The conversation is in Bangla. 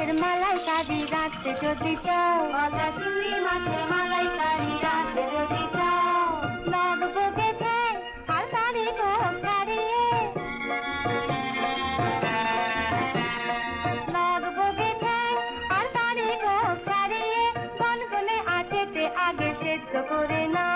মাছের মালাইকারি রাঁধতে যদি চাও, ভাজা চিংড়ি মাছের মালাইকারি রাঁধতে যদি চাও, লাগবো গেছে আর তারি হোক ছাড়িয়ে, লাগবো গেছে আর তারি হোক ছাড়িয়ে, গনগনে আঁচেতে আগে সেদ্ধ করে না।